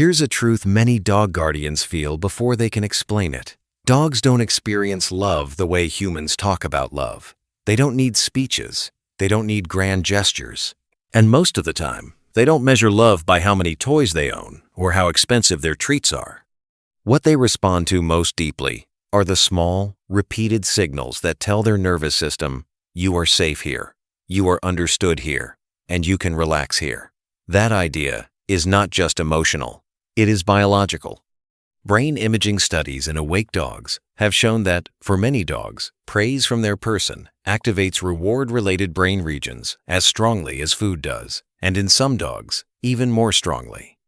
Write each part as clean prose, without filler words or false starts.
Here's a truth many dog guardians feel before they can explain it. Dogs don't experience love the way humans talk about love. They don't need speeches. They don't need grand gestures. And most of the time, they don't measure love by how many toys they own or how expensive their treats are. What they respond to most deeply are the small, repeated signals that tell their nervous system, you are safe here, you are understood here, and you can relax here. That idea is not just emotional, it is biological. Brain imaging studies in awake dogs have shown that, for many dogs, praise from their person activates reward-related brain regions as strongly as food does, and in some dogs, even more strongly.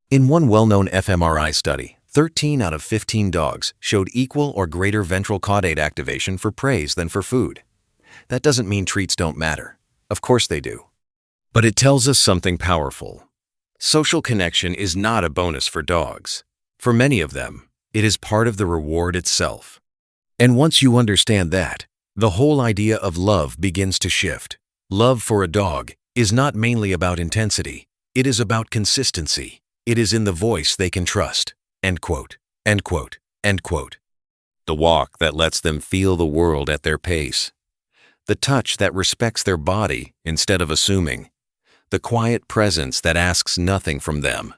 In one well-known fMRI study, 13 out of 15 dogs showed equal or greater ventral caudate activation for praise than for food. That doesn't mean treats don't matter. Of course they do. But it tells us something powerful. Social connection is not a bonus for dogs. For many of them, it is part of the reward itself. And once you understand that, the whole idea of love begins to shift. Love for a dog is not mainly about intensity. It is about consistency. It is in the voice they can trust. End quote, end quote, end quote. The walk that lets them feel the world at their pace. The touch that respects their body instead of assuming. The quiet presence that asks nothing from them.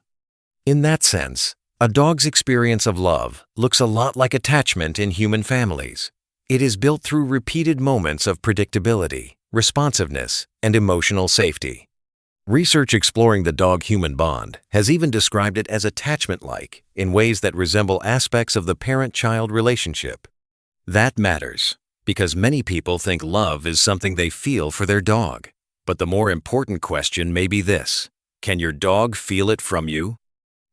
In that sense, a dog's experience of love looks a lot like attachment in human families. It is built through repeated moments of predictability, responsiveness, and emotional safety. Research exploring the dog-human bond has even described it as attachment-like in ways that resemble aspects of the parent-child relationship. That matters because many people think love is something they feel for their dog. But the more important question may be this: can your dog feel it from you?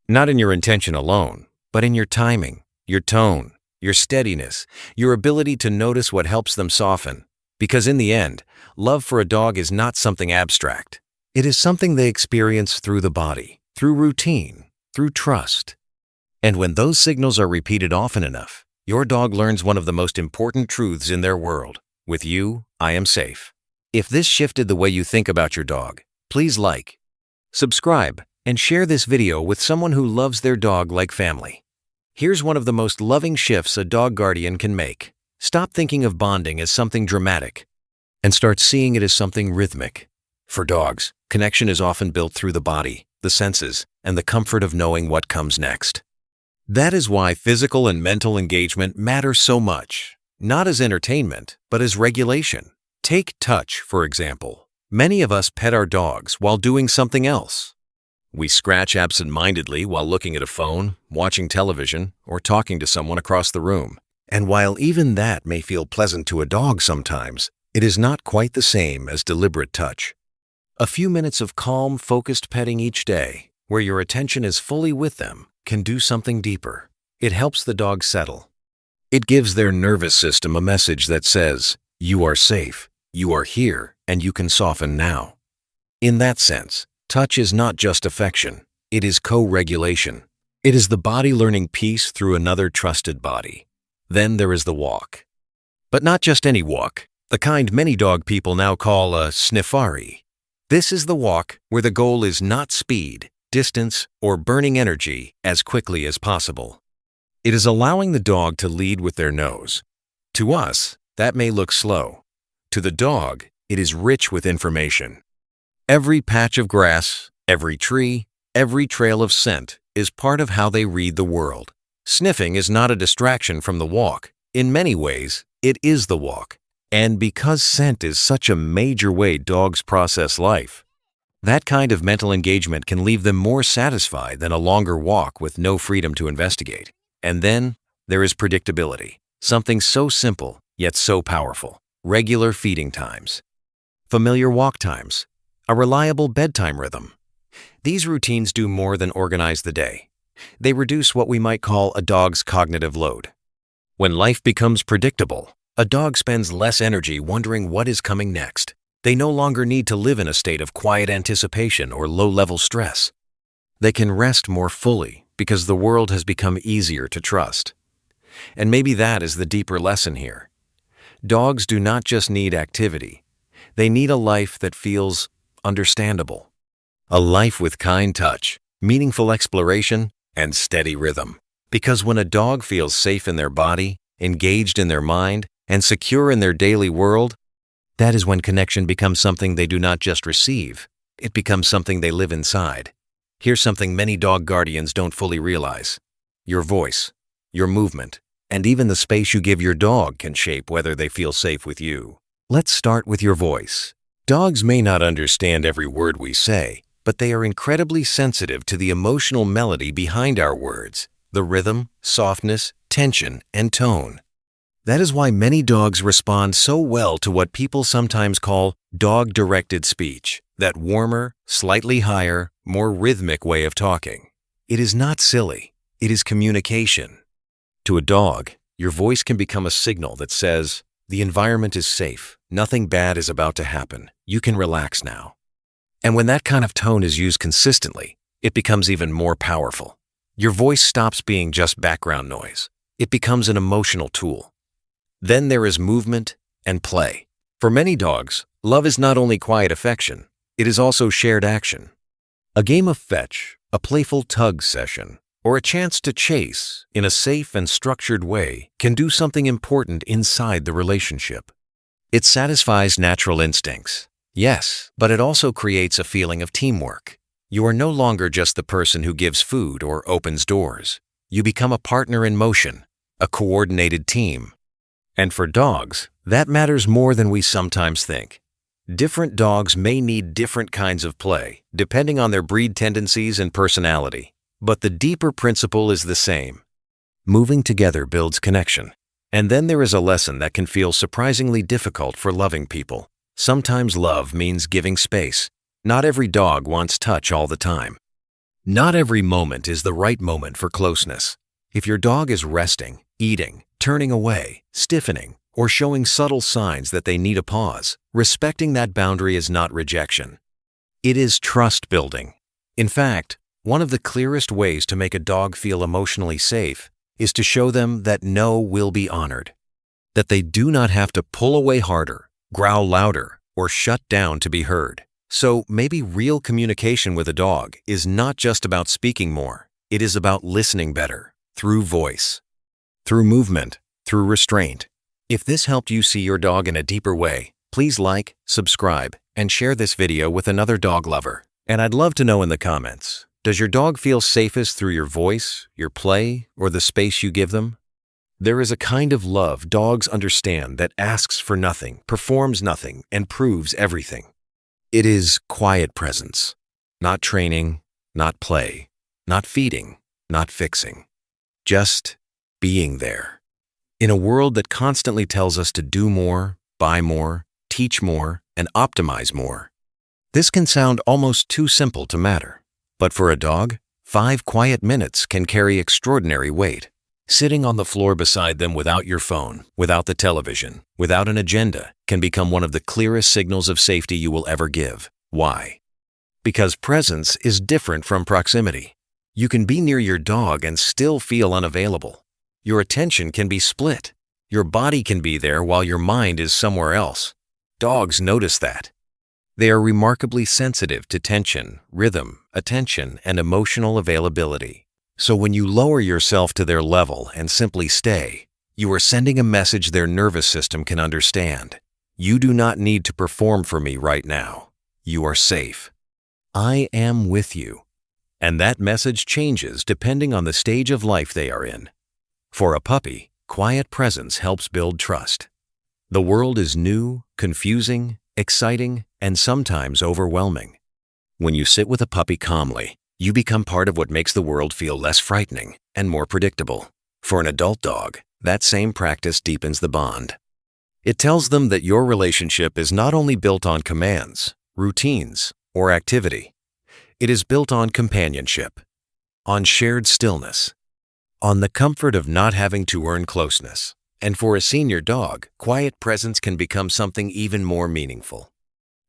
Not in your intention alone, but in your timing, your tone, your steadiness, your ability to notice what helps them soften. Because in the end, love for a dog is not something abstract. It is something they experience through the body, through routine, through trust. And when those signals are repeated often enough, your dog learns one of the most important truths in their world. With you, I am safe. If this shifted the way you think about your dog, please like, subscribe, and share this video with someone who loves their dog like family. Here's one of the most loving shifts a dog guardian can make. Stop thinking of bonding as something dramatic and start seeing it as something rhythmic. For dogs, connection is often built through the body, the senses, and the comfort of knowing what comes next. That is why physical and mental engagement matter so much, not as entertainment, but as regulation. Take touch, for example. Many of us pet our dogs while doing something else. We scratch absent-mindedly while looking at a phone, watching television, or talking to someone across the room. And while even that may feel pleasant to a dog sometimes, it is not quite the same as deliberate touch. A few minutes of calm, focused petting each day, where your attention is fully with them, can do something deeper. It helps the dog settle. It gives their nervous system a message that says, you are safe, you are here, and you can soften now. In that sense, touch is not just affection, it is co-regulation. It is the body learning peace through another trusted body. Then there is the walk. But not just any walk, the kind many dog people now call a sniffari. This is the walk where the goal is not speed, distance, or burning energy as quickly as possible. It is allowing the dog to lead with their nose. To us, that may look slow. To the dog, it is rich with information. Every patch of grass, every tree, every trail of scent is part of how they read the world. Sniffing is not a distraction from the walk. In many ways, it is the walk. And because scent is such a major way dogs process life, that kind of mental engagement can leave them more satisfied than a longer walk with no freedom to investigate. And then there is predictability, something so simple yet so powerful. Regular feeding times, familiar walk times, a reliable bedtime rhythm. These routines do more than organize the day. They reduce what we might call a dog's cognitive load. When life becomes predictable, a dog spends less energy wondering what is coming next. They no longer need to live in a state of quiet anticipation or low-level stress. They can rest more fully because the world has become easier to trust. And maybe that is the deeper lesson here. Dogs do not just need activity. They need a life that feels understandable. A life with kind touch, meaningful exploration, and steady rhythm. Because when a dog feels safe in their body, engaged in their mind, and secure in their daily world, that is when connection becomes something they do not just receive, it becomes something they live inside. Here's something many dog guardians don't fully realize. Your voice, your movement, and even the space you give your dog can shape whether they feel safe with you. Let's start with your voice. Dogs may not understand every word we say, but they are incredibly sensitive to the emotional melody behind our words, the rhythm, softness, tension, and tone. That is why many dogs respond so well to what people sometimes call dog-directed speech, that warmer, slightly higher, more rhythmic way of talking. It is not silly, it is communication. To a dog, your voice can become a signal that says, "The environment is safe, nothing bad is about to happen, you can relax now." And when that kind of tone is used consistently, it becomes even more powerful. Your voice stops being just background noise. It becomes an emotional tool. Then there is movement and play. For many dogs, love is not only quiet affection, it is also shared action. A game of fetch, a playful tug session, or a chance to chase in a safe and structured way can do something important inside the relationship. It satisfies natural instincts, yes, but it also creates a feeling of teamwork. You are no longer just the person who gives food or opens doors. You become a partner in motion, a coordinated team. And for dogs, that matters more than we sometimes think. Different dogs may need different kinds of play, depending on their breed tendencies and personality. But the deeper principle is the same. Moving together builds connection. And then there is a lesson that can feel surprisingly difficult for loving people. Sometimes love means giving space. Not every dog wants touch all the time. Not every moment is the right moment for closeness. If your dog is resting, eating, turning away, stiffening, or showing subtle signs that they need a pause, respecting that boundary is not rejection. It is trust building. In fact, one of the clearest ways to make a dog feel emotionally safe is to show them that no will be honored. That they do not have to pull away harder, growl louder, or shut down to be heard. So maybe real communication with a dog is not just about speaking more. It is about listening better, through voice, through movement, through restraint. If this helped you see your dog in a deeper way, please like, subscribe, and share this video with another dog lover. And I'd love to know in the comments, does your dog feel safest through your voice, your play, or the space you give them? There is a kind of love dogs understand that asks for nothing, performs nothing, and proves everything. It is quiet presence, not training, not play, not feeding, not fixing. Just being there. In a world that constantly tells us to do more, buy more, teach more, and optimize more, this can sound almost too simple to matter. But for a dog, 5 quiet minutes can carry extraordinary weight. Sitting on the floor beside them without your phone, without the television, without an agenda, can become one of the clearest signals of safety you will ever give. Why? Because presence is different from proximity. You can be near your dog and still feel unavailable. Your attention can be split. Your body can be there while your mind is somewhere else. Dogs notice that. They are remarkably sensitive to tension, rhythm, attention, and emotional availability. So when you lower yourself to their level and simply stay, you are sending a message their nervous system can understand. You do not need to perform for me right now. You are safe. I am with you. And that message changes depending on the stage of life they are in. For a puppy, quiet presence helps build trust. The world is new, confusing, exciting, and sometimes overwhelming. When you sit with a puppy calmly, you become part of what makes the world feel less frightening and more predictable. For an adult dog, that same practice deepens the bond. It tells them that your relationship is not only built on commands, routines, or activity. It is built on companionship, on shared stillness, on the comfort of not having to earn closeness. And for a senior dog, quiet presence can become something even more meaningful.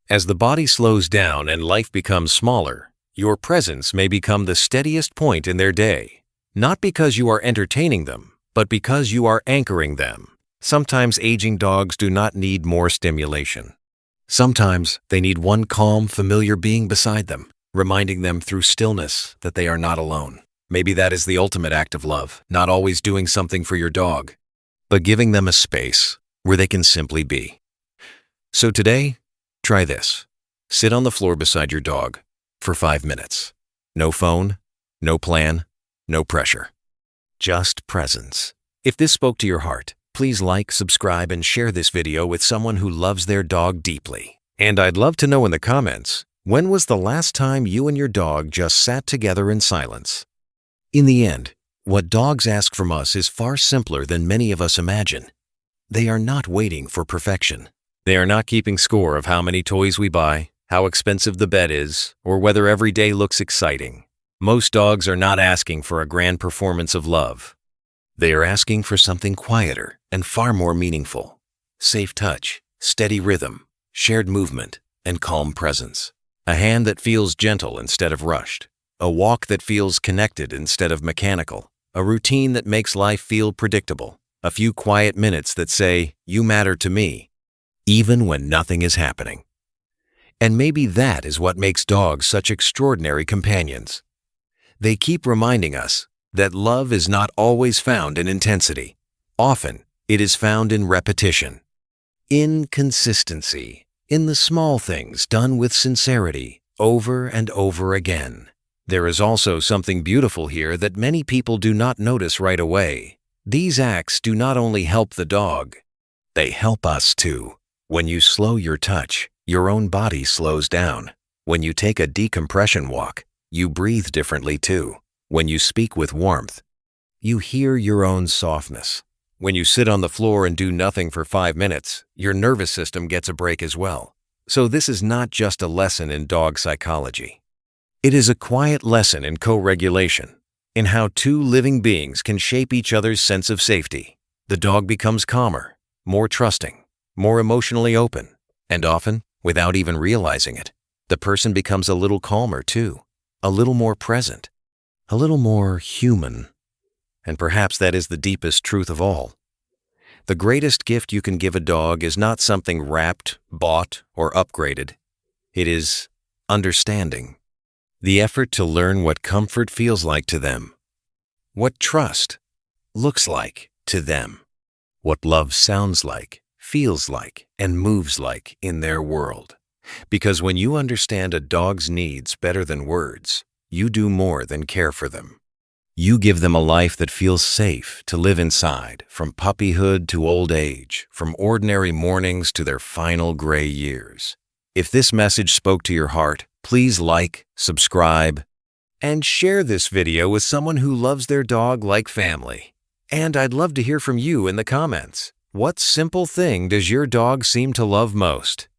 As the body slows down and life becomes smaller, your presence may become the steadiest point in their day, not because you are entertaining them, but because you are anchoring them. Sometimes aging dogs do not need more stimulation. Sometimes they need one calm, familiar being beside them. reminding them through stillness that they are not alone. Maybe that is the ultimate act of love, not always doing something for your dog, but giving them a space where they can simply be. So today, try this. Sit on the floor beside your dog for 5 minutes. No phone, no plan, no pressure. Just presence. If this spoke to your heart, please like, subscribe, and share this video with someone who loves their dog deeply. And I'd love to know in the comments, when was the last time you and your dog just sat together in silence? In the end, what dogs ask from us is far simpler than many of us imagine. They are not waiting for perfection. They are not keeping score of how many toys we buy, how expensive the bed is, or whether every day looks exciting. Most dogs are not asking for a grand performance of love. They are asking for something quieter and far more meaningful. Safe touch, steady rhythm, shared movement, and calm presence. A hand that feels gentle instead of rushed. A walk that feels connected instead of mechanical. A routine that makes life feel predictable. A few quiet minutes that say, "You matter to me," even when nothing is happening. And maybe that is what makes dogs such extraordinary companions. They keep reminding us that love is not always found in intensity. Often, it is found in repetition, in consistency, in the small things done with sincerity over and over again. There is also something beautiful here that many people do not notice right away. These acts do not only help the dog, they help us too. When you slow your touch, your own body slows down. When you take a decompression walk, you breathe differently too. When you speak with warmth, you hear your own softness. When you sit on the floor and do nothing for 5 minutes, your nervous system gets a break as well. So this is not just a lesson in dog psychology. It is a quiet lesson in co-regulation, in how two living beings can shape each other's sense of safety. The dog becomes calmer, more trusting, more emotionally open, and often, without even realizing it, the person becomes a little calmer too, a little more present, a little more human. And perhaps that is the deepest truth of all. The greatest gift you can give a dog is not something wrapped, bought, or upgraded. It is understanding. The effort to learn what comfort feels like to them, what trust looks like to them, what love sounds like, feels like, and moves like in their world. Because when you understand a dog's needs better than words, you do more than care for them. You give them a life that feels safe to live inside, from puppyhood to old age, from ordinary mornings to their final gray years. If this message spoke to your heart, please like, subscribe, and share this video with someone who loves their dog like family. And I'd love to hear from you in the comments. What simple thing does your dog seem to love most?